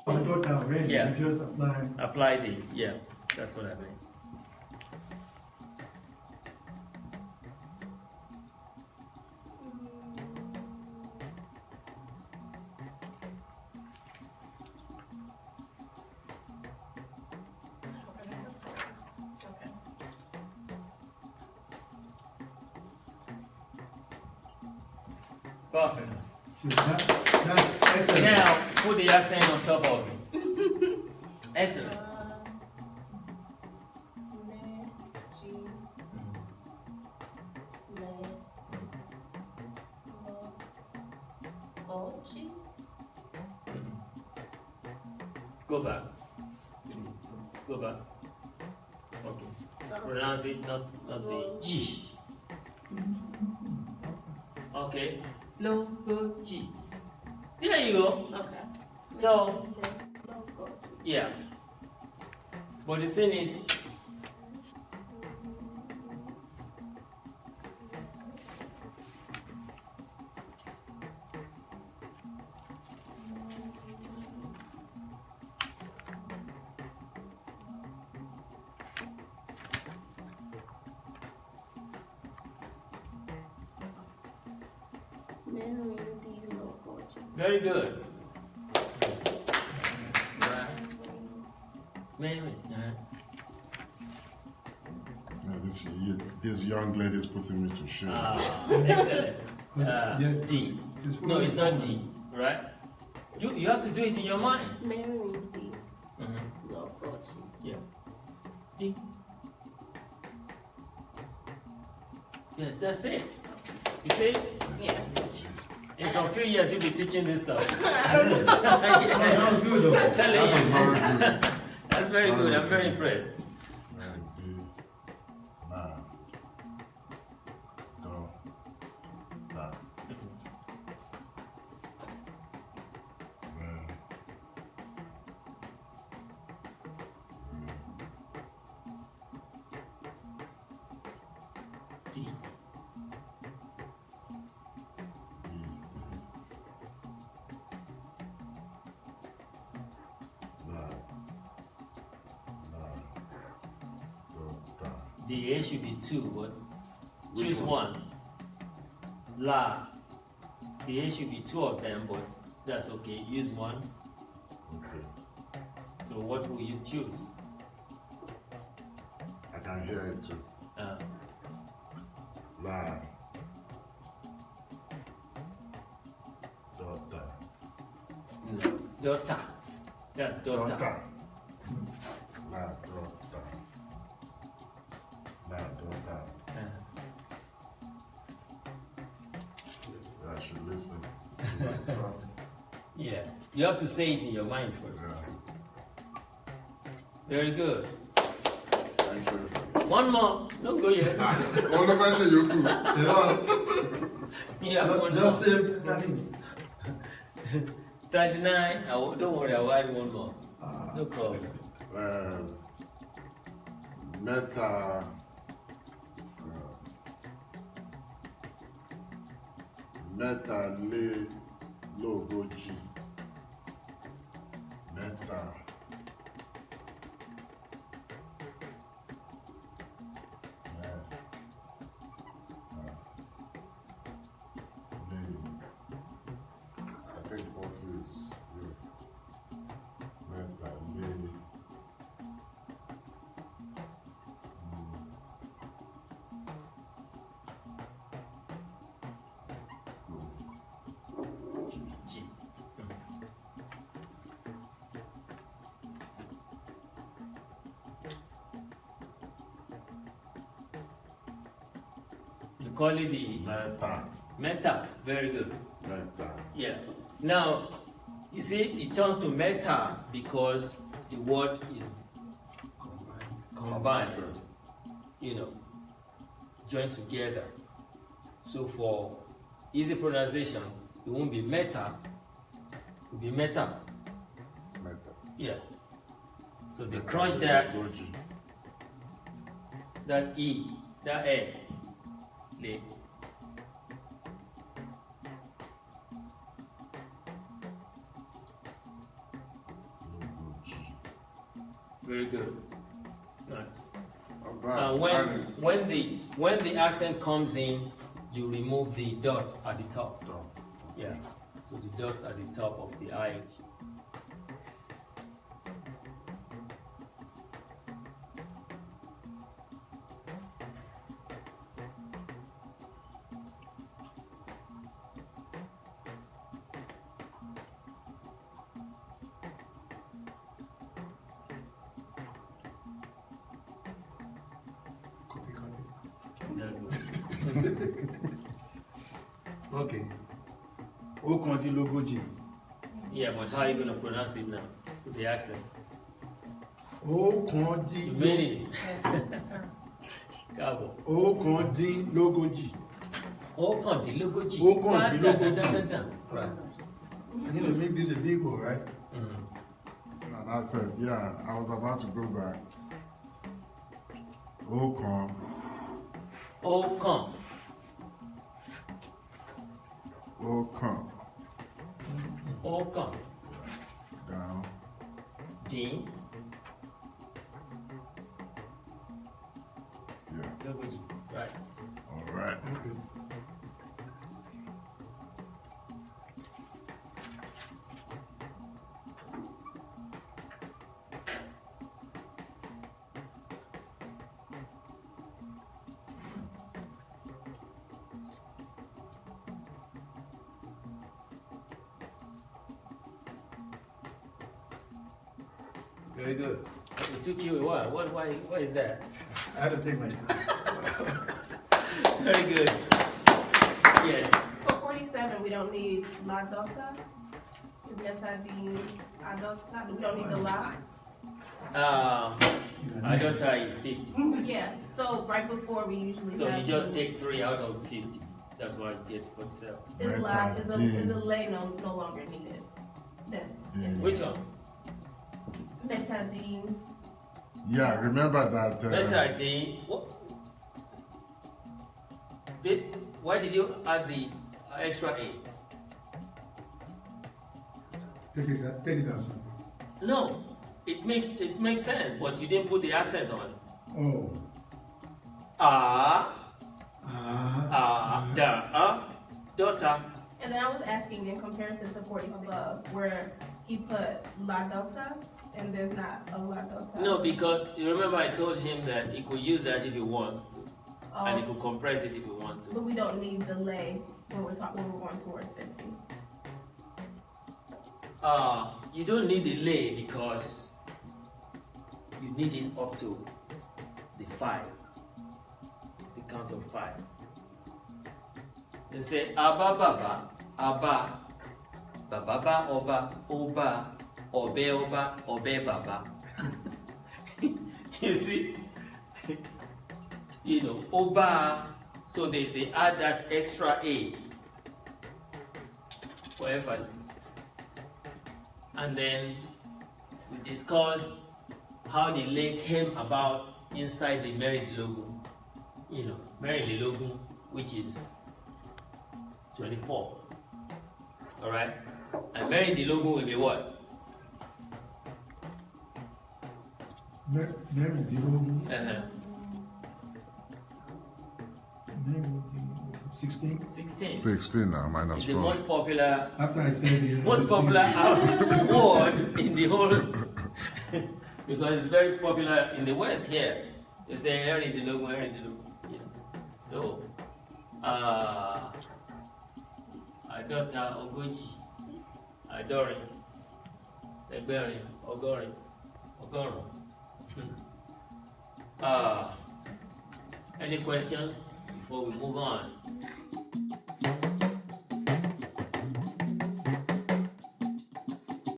I thought that already. Yeah. You just apply. Apply the, yeah, that's what I mean. Perfect. That's excellent. Now, put the accent on top of it. Excellent. Go back. Go back. Okay. Pronounce it, not the G. Okay. Logo G. There you go. Okay. So, yeah. But the thing is, very good. Right. Mary. This young lady is putting me to shame. Excellent. Yes, D. No, it's not D, right? You have to do it in your mind. Yeah. D. Yes, that's it. You see? Yeah. In some few years, you'll be teaching this stuff. I don't know. That was good though. I'm telling That was you. very good. That's very good. I'm very impressed. D. The A should be 2, but choose one. La. The A should be 2 of them, but that's okay. Use one. Okay. So what will you choose? I can hear it too. La. Daughter. No. Daughter. That's daughter. Daughter. La daughter. La daughter. I should listen to myself. Yeah. You have to say it in your mind first. Yeah. Very good. Thank you. One more. Don't go yet. Oh, no, I say you do. Yeah, one Just more. say that thing. 39. Don't worry, I'll add one more. No problem. Meta. Meta le logo G. Meta. I think 40 is good. Meta le. G. You call it the Meta. meta. Very good. Meta. Yeah. Now, you see, it turns to meta because the word is combined, joined together. So for easy pronunciation, it won't be meta, it will be meta. Meta. Yeah. So they crunch that E, that A. Le. Very good. Nice. About When the accent comes in, you remove the dot at the top. Yeah. So the dot at the top of the IH. That's good. Okay. Okandinlogoji. Yeah, but how are you going to pronounce it now with the accent? You Okandinlogoji. made it. Bravo. Okandinlogoji. Okandinlogoji. Okandinlogoji. Right. I need to make this a big one, right? And I said, yeah, I was about to go back. Okan. Okan. Okan. Okan. Down. Din. Yeah. Logoji. Right. All right. Okay. Very good. It took you a while. Why is that? I had to take my time. Very good. Yes. For 47, we don't need la dota. Metadine, adota. We don't need the la. Adota is 50. Yeah. So right before we usually. So have you just the- take 3 out of the 50. That's why you get 47. Is la is Metadine. the lay no longer needed. That's Yeah. Which one? metadine. Yeah, remember that. Betadine. What? Why did you add the extra A? Take it down, son. No, it makes sense, but you didn't put the accent on. Oh. Daughter. And then I was asking in comparison to 46 above, where he put la delta, and there's not a la delta. No, because you remember I told him that he could use that if he wants to, and he Oh, could compress it if he wants to. but we don't need the lay when we're going towards 50. You don't need the lay because you need it up to the 5, the count of 5. They say Abba Baba, Abba, Baba Oba, Oba, Obe Oba, Obe Baba. You see? You know, Oba, so they add that extra A for emphasis. And then we discussed how the lay came about inside the Meridilogun. You know, Meridilogun, which is 24. Alright? And Meridilogun will be what? Meridilogun. 16. 16. 16 now, minus It's the 4. most popular After I said the most popular word in the whole because it's very popular in the West here. They say Meridilogun, Meridilogun. You know. So Adota, Ogoji, Adorin, Egberin, Ogorin, Ogorun. Any questions before we move on?